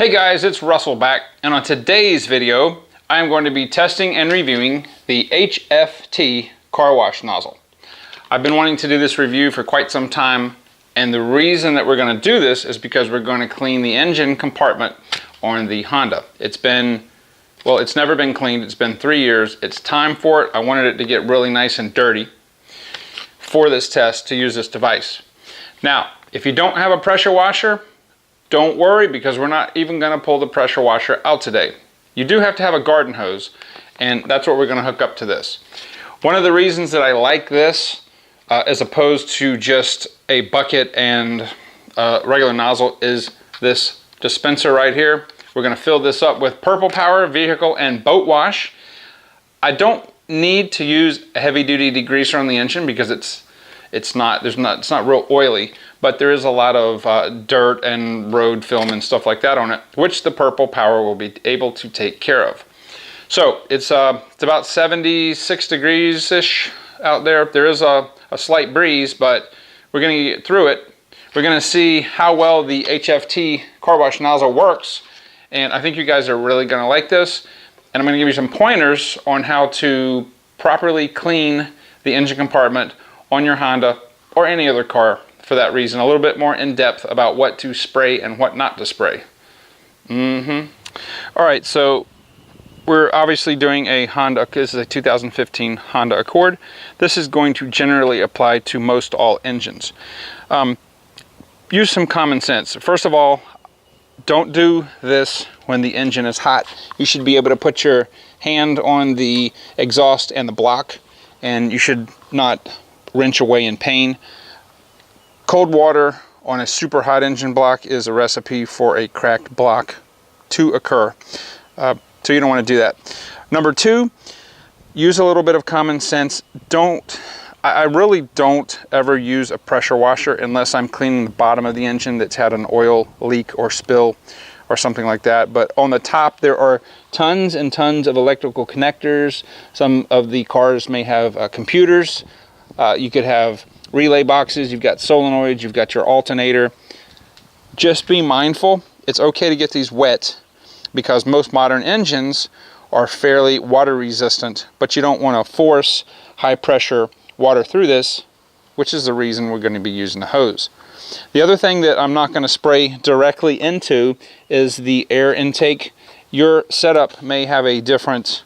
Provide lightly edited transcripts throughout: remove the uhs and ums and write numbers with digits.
Hey guys, it's Russell back, and on today's video, I'm going to be testing and reviewing the HFT car wash nozzle. I've been wanting to do this review for quite some time, and the reason that we're going to do this is because we're going to clean the engine compartment on the Honda. It's never been cleaned. It's been 3 years. It's time for it. I wanted it to get really nice and dirty for this test to use this device. Now, if you don't have a pressure washer, don't worry, because we're not even going to pull the pressure washer out today. You do have to have a garden hose, and that's what we're going to hook up to this. One of the reasons that I like this as opposed to just a bucket and regular nozzle is this dispenser right here. We're going to fill this up with Purple Power Vehicle and Boat Wash. I don't need to use a heavy-duty degreaser on the engine because it's not real oily, but there is a lot of dirt and road film and stuff like that on it, which the Purple Power will be able to take care of. So it's about 76 degrees-ish out there. There is a slight breeze, but we're going to get through it. We're going to see how well the HFT car wash nozzle works, and I think you guys are really going to like this. And I'm going to give you some pointers on how to properly clean the engine compartment on your Honda or any other car for that reason. A little bit more in depth about what to spray and what not to spray. Alright, so we're obviously doing a Honda. This is a 2015 Honda Accord. This is going to generally apply to most all engines. Use some common sense. First of all, don't do this when the engine is hot. You should be able to put your hand on the exhaust and the block, and you should not wrench away in pain. Cold water on a super hot engine block is a recipe for a cracked block to occur. So you don't want to do that. Number two, use a little bit of common sense. I really don't ever use a pressure washer unless I'm cleaning the bottom of the engine that's had an oil leak or spill or something like that. But on the top, there are tons and tons of electrical connectors. Some of the cars may have computers. You could have relay boxes, you've got solenoids, you've got your alternator. Just be mindful. It's okay to get these wet because most modern engines are fairly water resistant, but you don't want to force high pressure water through this, which is the reason we're going to be using the hose. The other thing that I'm not going to spray directly into is the air intake. Your setup may have a different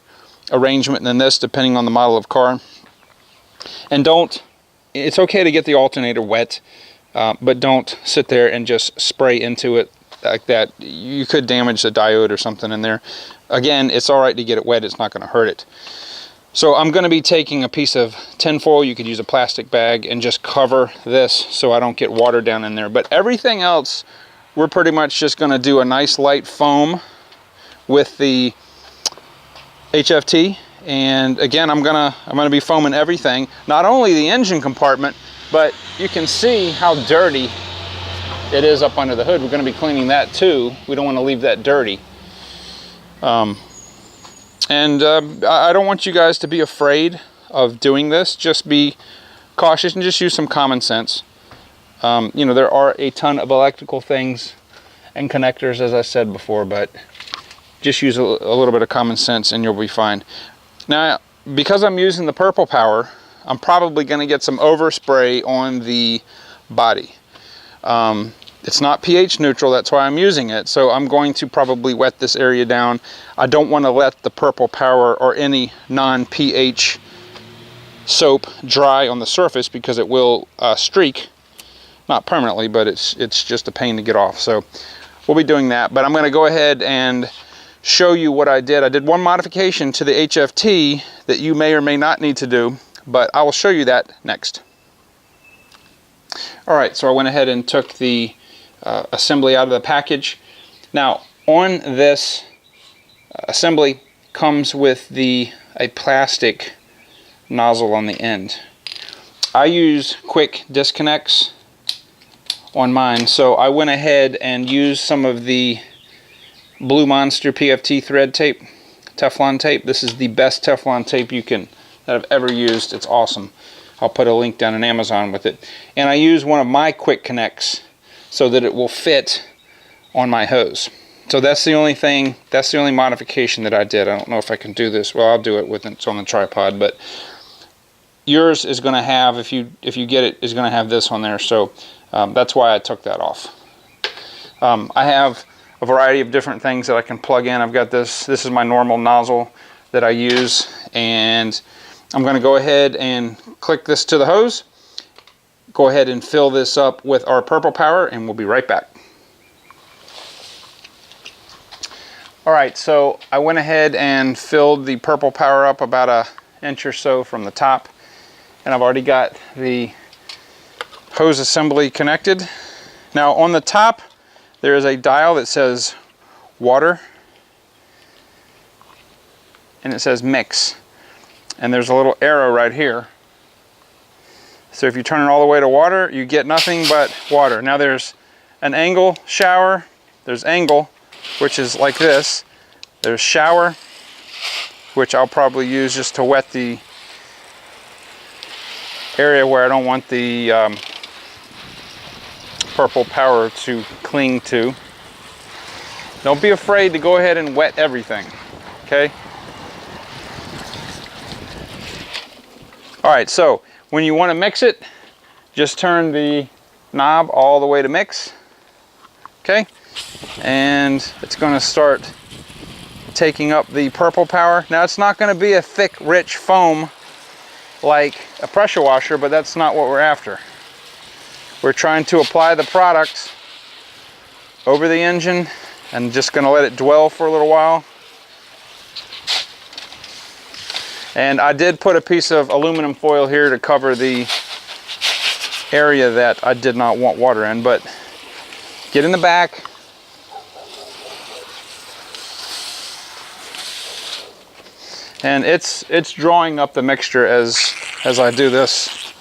arrangement than this depending on the model of car. And it's okay to get the alternator wet, but don't sit there and just spray into it like that. You could damage the diode or something in there. Again, it's all right to get it wet. It's not going to hurt it. So I'm going to be taking a piece of tinfoil. You could use a plastic bag and just cover this so I don't get water down in there. But everything else, we're pretty much just going to do a nice light foam with the HFT. And again, I'm gonna be foaming everything, not only the engine compartment, but you can see how dirty it is up under the hood. We're going to be cleaning that too. We don't want to leave that dirty. I don't want you guys to be afraid of doing this. Just be cautious and just use some common sense. You know, there are a ton of electrical things and connectors, as I said before, but just use a little bit of common sense and you'll be fine. Now, because I'm using the Purple Power, I'm probably going to get some overspray on the body. It's not pH neutral, that's why I'm using it. So I'm going to probably wet this area down. I don't want to let the Purple Power or any non-pH soap dry on the surface because it will streak. Not permanently, but it's just a pain to get off. So we'll be doing that. But I'm going to go ahead and show you what I did. I did one modification to the HFT that you may or may not need to do, but I will show you that next. Alright, so I went ahead and took the assembly out of the package. Now, on this assembly comes with a plastic nozzle on the end. I use quick disconnects on mine, so I went ahead and used some of the Blue Monster PFT thread tape, Teflon tape. This is the best Teflon tape that I've ever used. It's awesome. I'll put a link down on Amazon with it. And I use one of my quick connects so that it will fit on my hose. So that's the only thing, that's the only modification that I did. I don't know if I can do this. Well, I'll do it with it's on the tripod, but yours is going to have, if you get it, is going to have this on there. So that's why I took that off. I have a variety of different things that I can plug in. I've got this is my normal nozzle that I use, and I'm going to go ahead and click this to the hose, go ahead and fill this up with our Purple Power, and we'll be right back. Alright, so I went ahead and filled the Purple Power up about an inch or so from the top, and I've already got the hose assembly connected. Now on the top there is a dial that says water, and it says mix, and there's a little arrow right here. So if you turn it all the way to water, you get nothing but water. Now there's an angle shower, there's angle, which is like this. There's shower, which I'll probably use just to wet the area where I don't want the Purple Power to cling to. Don't be afraid to go ahead and wet everything, okay? Alright, so when you want to mix it, just turn the knob all the way to mix, okay? And it's going to start taking up the Purple Power. Now it's not going to be a thick, rich foam like a pressure washer, but that's not what we're after. We're trying to apply the product over the engine and just going to let it dwell for a little while. And I did put a piece of aluminum foil here to cover the area that I did not want water in, but get in the back. And it's drawing up the mixture as I do this.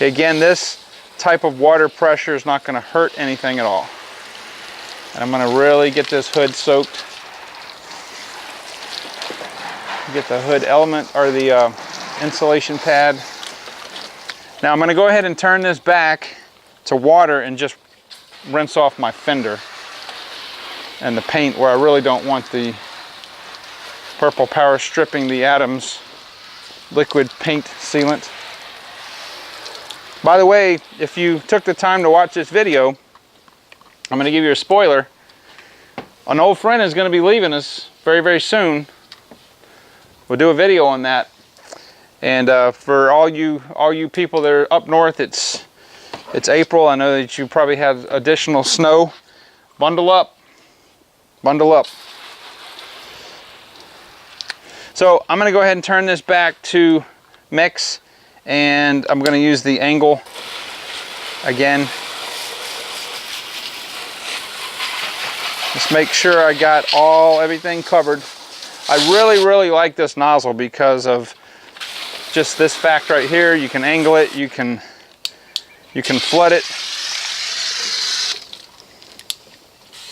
Again, this type of water pressure is not going to hurt anything at all. And I'm going to really get this hood soaked. Get the hood element, or the insulation pad. Now I'm going to go ahead and turn this back to water and just rinse off my fender and the paint where I really don't want the Purple Power stripping the Adams liquid paint sealant. By the way, if you took the time to watch this video, I'm going to give you a spoiler. An old friend is going to be leaving us very, very soon. We'll do a video on that. And for all you people that are up north, it's April. I know that you probably have additional snow. Bundle up. Bundle up. So I'm going to go ahead and turn this back to mix, and I'm going to use the angle again. Just make sure I got everything covered. I really like this nozzle because of just this fact right here. You can angle it, you can flood it,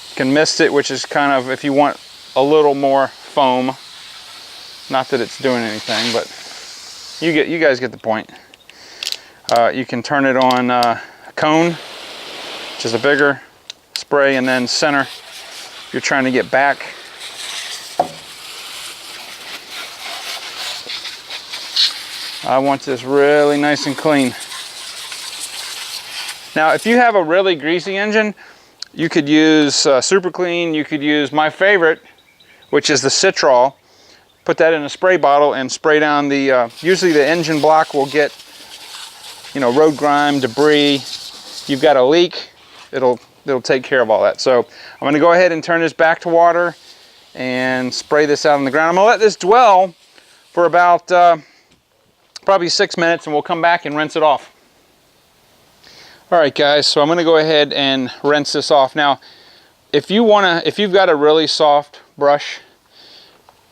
you can mist it, which is kind of if you want a little more foam. Not that it's doing anything, but you guys get the point. You can turn it on a cone, which is a bigger spray, and then center if you're trying to get back. I want this really nice and clean. Now, if you have a really greasy engine, you could use Super Clean. You could use my favorite, which is the Citral. Put that in a spray bottle and spray down the, usually the engine block will get, road grime, debris. You've got a leak, it'll take care of all that. So I'm going to go ahead and turn this back to water and spray this out on the ground. I'm going to let this dwell for about probably 6 minutes, and we'll come back and rinse it off. Alright guys, so I'm going to go ahead and rinse this off. Now, if you've got a really soft brush,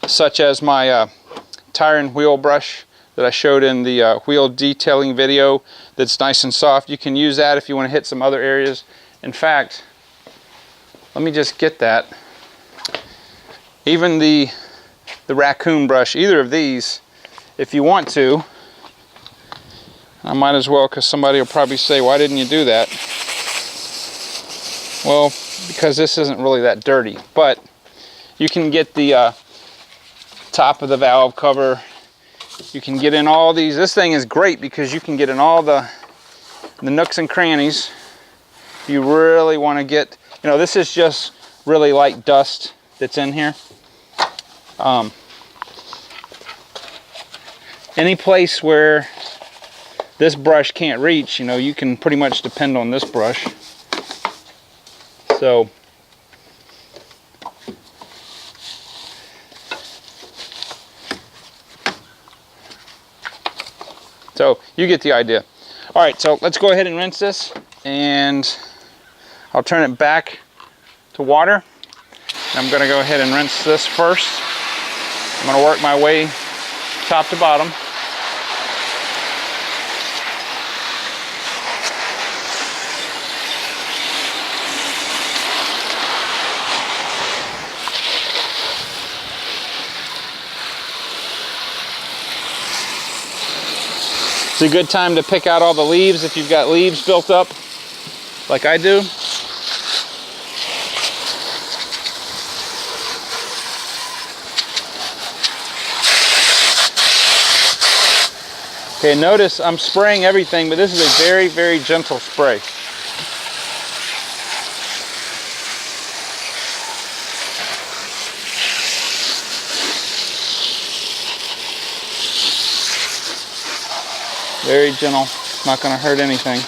such as my tire and wheel brush that I showed in the wheel detailing video, that's nice and soft, you can use that if you want to hit some other areas. In fact, let me just get that. Even the raccoon brush, either of these, if you want to, I might as well, because somebody will probably say, why didn't you do that? Well, because this isn't really that dirty, but you can get the top of the valve cover. You can get in all these. This thing is great because you can get in all the nooks and crannies. If you really want to get, you know, this is just really light dust that's in here. Any place where this brush can't reach, you know, you can pretty much depend on this brush. So you get the idea. All right, so let's go ahead and rinse this, and I'll turn it back to water. I'm going to go ahead and rinse this first. I'm going to work my way top to bottom. It's a good time to pick out all the leaves if you've got leaves built up, like I do. Okay, notice I'm spraying everything, but this is a very, very gentle spray. Very gentle, not going to hurt anything.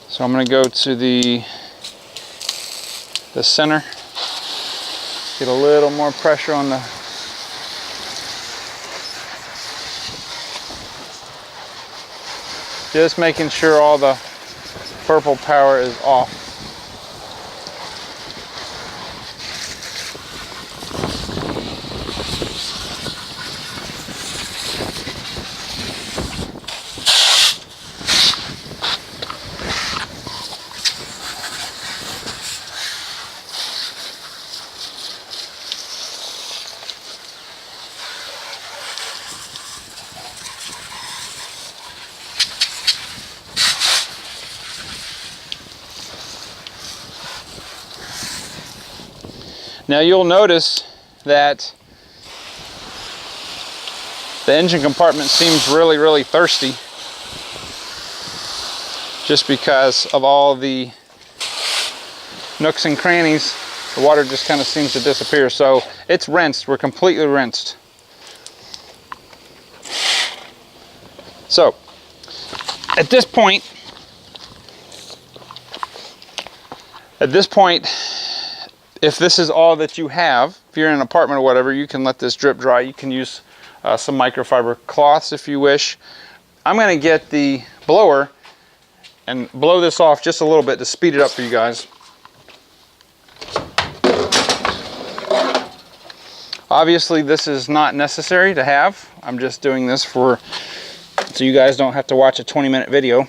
So I'm going to go to the center, get a little more pressure on the just making sure all the purple power is off. Now you'll notice that the engine compartment seems really, really thirsty, just because of all the nooks and crannies. The water just kind of seems to disappear. So it's rinsed, we're completely rinsed. So at this point, if this is all that you have, if you're in an apartment or whatever, you can let this drip dry. You can use some microfiber cloths if you wish. I'm going to get the blower and blow this off just a little bit to speed it up for you guys. Obviously this is not necessary to have. I'm just doing this so you guys don't have to watch a 20-minute video.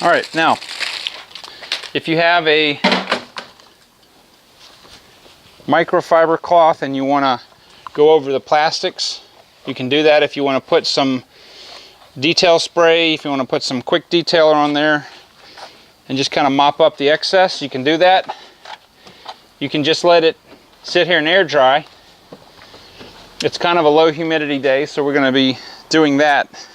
Alright, now, if you have a microfiber cloth and you want to go over the plastics, you can do that. If you want to put some detail spray, if you want to put some quick detailer on there and just kind of mop up the excess, you can do that. You can just let it sit here and air dry. It's kind of a low humidity day, so we're going to be doing that.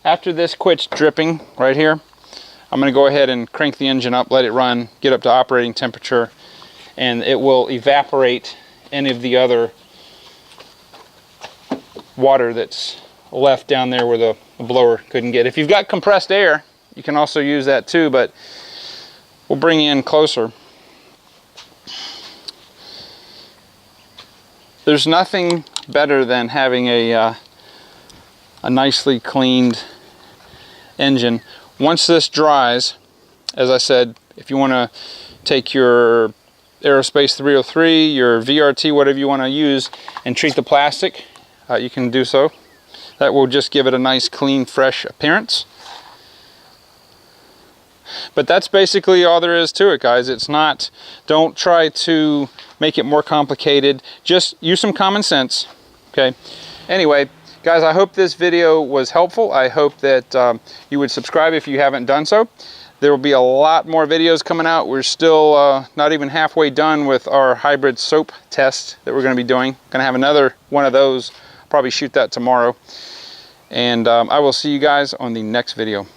After this quits dripping right here, I'm going to go ahead and crank the engine up, let it run, get up to operating temperature, and it will evaporate any of the other water that's left down there where the blower couldn't get. If you've got compressed air, you can also use that too, but we'll bring you in closer. There's nothing much better than having a nicely cleaned engine. Once this dries, as I said, if you want to take your Aerospace 303, your VRT, whatever you want to use, and treat the plastic, you can do so. That will just give it a nice, clean, fresh appearance. But that's basically all there is to it, guys. It's not, don't try to make it more complicated. Just use some common sense, okay? Anyway, guys, I hope this video was helpful. I hope that you would subscribe if you haven't done so. There will be a lot more videos coming out. We're still not even halfway done with our hybrid soap test that we're going to be doing. Going to have another one of those. Probably shoot that tomorrow. And I will see you guys on the next video.